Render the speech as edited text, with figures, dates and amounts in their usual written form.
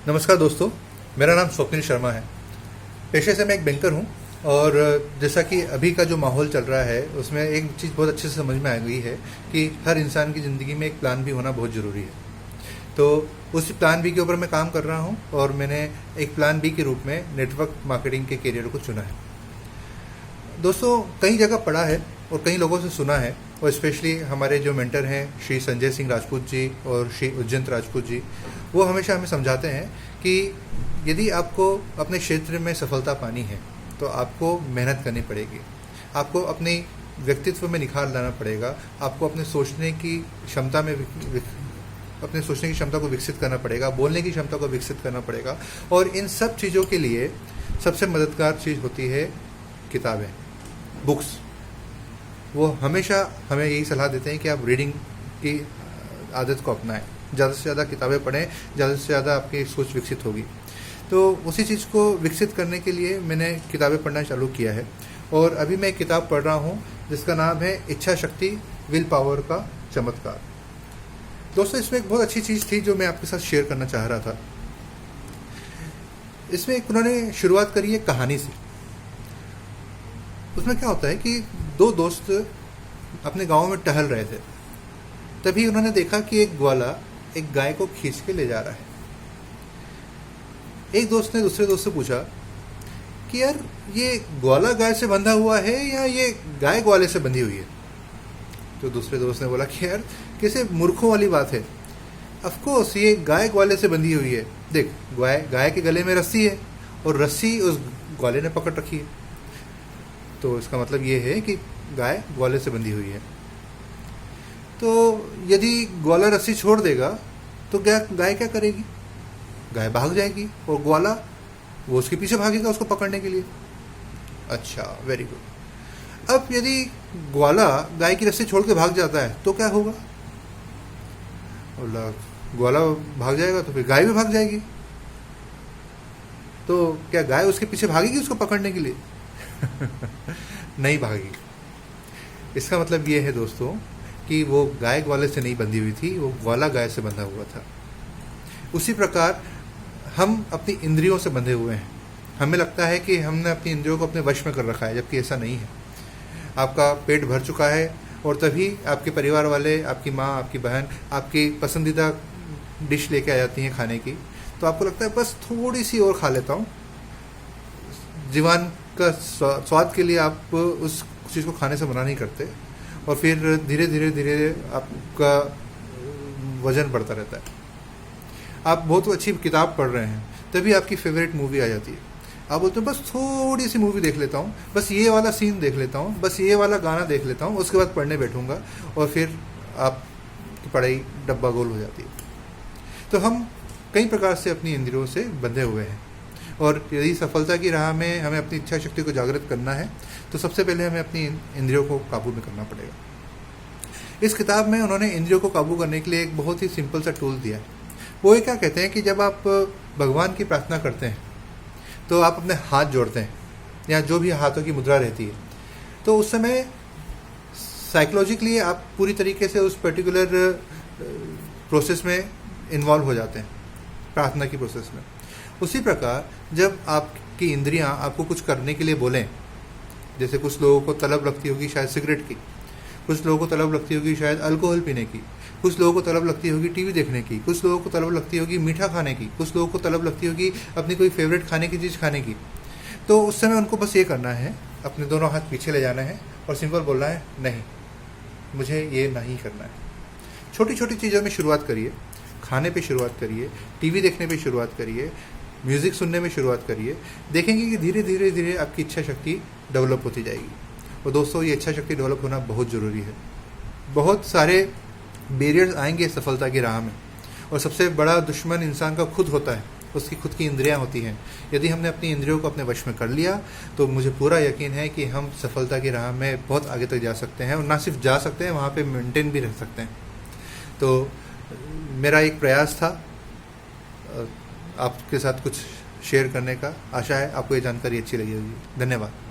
नमस्कार दोस्तों, मेरा नाम स्वप्निल शर्मा है। पेशे से मैं एक बैंकर हूं और जैसा कि अभी का जो माहौल चल रहा है उसमें एक चीज़ बहुत अच्छे से समझ में आ गई है कि हर इंसान की ज़िंदगी में एक प्लान बी होना बहुत ज़रूरी है। तो उसी प्लान बी के ऊपर मैं काम कर रहा हूं और मैंने एक प्लान बी के रूप में नेटवर्क मार्केटिंग के करियर को चुना है। दोस्तों, कई जगह पढ़ा है और कई लोगों से सुना है, और स्पेशली हमारे जो मेंटर हैं श्री संजय सिंह राजपूत जी और श्री उज्जैंत राजपूत जी, वो हमेशा हमें समझाते हैं कि यदि आपको अपने क्षेत्र में सफलता पानी है तो आपको मेहनत करनी पड़ेगी, आपको अपने व्यक्तित्व में निखार लाना पड़ेगा, आपको अपने सोचने की क्षमता में अपने सोचने की क्षमता को विकसित करना पड़ेगा, बोलने की क्षमता को विकसित करना पड़ेगा। और इन सब चीज़ों के लिए सबसे मददगार चीज़ होती है किताबें, बुक्स। वो हमेशा हमें यही सलाह देते हैं कि आप रीडिंग की आदत को अपनाएं, ज़्यादा से ज़्यादा किताबें पढ़ें, ज़्यादा से ज़्यादा आपकी सोच विकसित होगी। तो उसी चीज़ को विकसित करने के लिए मैंने किताबें पढ़ना चालू किया है और अभी मैं एक किताब पढ़ रहा हूँ जिसका नाम है इच्छा शक्ति विल पावर का चमत्कार। दोस्तों, इसमें एक बहुत अच्छी चीज़ थी जो मैं आपके साथ शेयर करना चाह रहा था। इसमें एक उन्होंने शुरुआत करी है कहानी से। उसमें क्या होता है कि दो दोस्त अपने गांव में टहल रहे थे, तभी उन्होंने देखा कि एक ग्वाला एक गाय को खींच के ले जा रहा है। एक दोस्त ने दूसरे दोस्त से पूछा कि यार, ये ग्वाला गाय से बंधा हुआ है या ये गाय ग्वाले से बंधी हुई है? तो दूसरे दोस्त ने बोला कि यार, कैसे मूर्खों वाली बात है, ऑफ कोर्स ये गाय ग्वाले से बंधी हुई है। देख, गाय के गले में रस्सी है और रस्सी उस ग्वाले ने पकड़ रखी है, तो इसका मतलब ये है कि गाय ग्वाले से बंधी हुई है। तो यदि ग्वाला रस्सी छोड़ देगा तो गाय क्या करेगी? गाय भाग जाएगी और ग्वाला वो उसके पीछे भागेगा उसको पकड़ने के लिए। अच्छा, वेरी गुड। अब यदि ग्वाला गाय की रस्सी छोड़ के भाग जाता है तो क्या होगा? बोला, ग्वाला भाग जाएगा तो फिर गाय भी भाग जाएगी, तो क्या गाय उसके पीछे भागेगी उसको पकड़ने के लिए? नहीं भागेगी। इसका मतलब ये है दोस्तों कि वो गाय ग्वाले से नहीं बंधी हुई थी, वो ग्वाला गाय से बंधा हुआ था। उसी प्रकार हम अपनी इंद्रियों से बंधे हुए हैं। हमें लगता है कि हमने अपनी इंद्रियों को अपने वश में कर रखा है, जबकि ऐसा नहीं है। आपका पेट भर चुका है और तभी आपके परिवार वाले, आपकी माँ, आपकी बहन आपकी पसंदीदा डिश लेके आ जाती हैं खाने की, तो आपको लगता है बस थोड़ी सी और खा लेता हूँ। जीवन का स्वाद के लिए आप उस चीज़ को खाने से मना नहीं करते और फिर धीरे धीरे आपका वजन बढ़ता रहता है। आप बहुत अच्छी किताब पढ़ रहे हैं, तभी आपकी फेवरेट मूवी आ जाती है। आप बोलते हैं बस थोड़ी सी मूवी देख लेता हूँ, बस ये वाला सीन देख लेता हूँ, बस ये वाला गाना देख लेता हूँ, उसके बाद पढ़ने बैठूंगा, और फिर आपकी पढ़ाई डब्बा गोल हो जाती है। तो हम कई प्रकार से अपनी इंद्रियों से बंधे हुए हैं, और यदि सफलता की राह में हमें अपनी इच्छा शक्ति को जागृत करना है तो सबसे पहले हमें अपनी इंद्रियों को काबू में करना पड़ेगा। इस किताब में उन्होंने इंद्रियों को काबू करने के लिए एक बहुत ही सिंपल सा टूल दिया है। वो ये क्या कहते हैं कि जब आप भगवान की प्रार्थना करते हैं तो आप अपने हाथ जोड़ते हैं, या जो भी हाथों की मुद्रा रहती है, तो उस समय साइकोलॉजिकली आप पूरी तरीके से उस पर्टिकुलर प्रोसेस में इन्वॉल्व हो जाते हैं, प्रार्थना की प्रोसेस में। उसी प्रकार जब आपकी इंद्रियां आपको कुछ करने के लिए बोलें, जैसे कुछ लोगों को तलब लगती होगी शायद सिगरेट की, कुछ लोगों को तलब लगती होगी शायद अल्कोहल पीने की, कुछ लोगों को तलब लगती होगी टीवी देखने की, कुछ लोगों को तलब लगती होगी मीठा खाने की, कुछ लोगों को तलब लगती होगी अपनी कोई फेवरेट खाने की चीज़ खाने की। तो उस समय उनको बस ये करना है, अपने दोनों हाथ पीछे ले जाना है और सिंपल बोलना है, नहीं, मुझे ये नहीं करना है। छोटी छोटी चीज़ों में शुरुआत करिए, खाने पे शुरुआत करिए, टीवी देखने पे शुरुआत करिए, म्यूज़िक सुनने में शुरुआत करिए। देखेंगे कि धीरे धीरे धीरे आपकी इच्छा शक्ति डेवलप होती जाएगी। और दोस्तों, ये इच्छा शक्ति डेवलप होना बहुत ज़रूरी है। बहुत सारे बैरियर्स आएंगे सफलता की राह में, और सबसे बड़ा दुश्मन इंसान का खुद होता है, उसकी खुद की इंद्रियां होती हैं। यदि हमने अपनी इंद्रियों को अपने वश में कर लिया तो मुझे पूरा यकीन है कि हम सफलता की राह में बहुत आगे तक जा सकते हैं, और ना सिर्फ जा सकते हैं, वहाँ पे मेंटेन भी रह सकते हैं। तो मेरा एक प्रयास था आपके साथ कुछ शेयर करने का। आशा है आपको ये जानकारी अच्छी लगी होगी। धन्यवाद।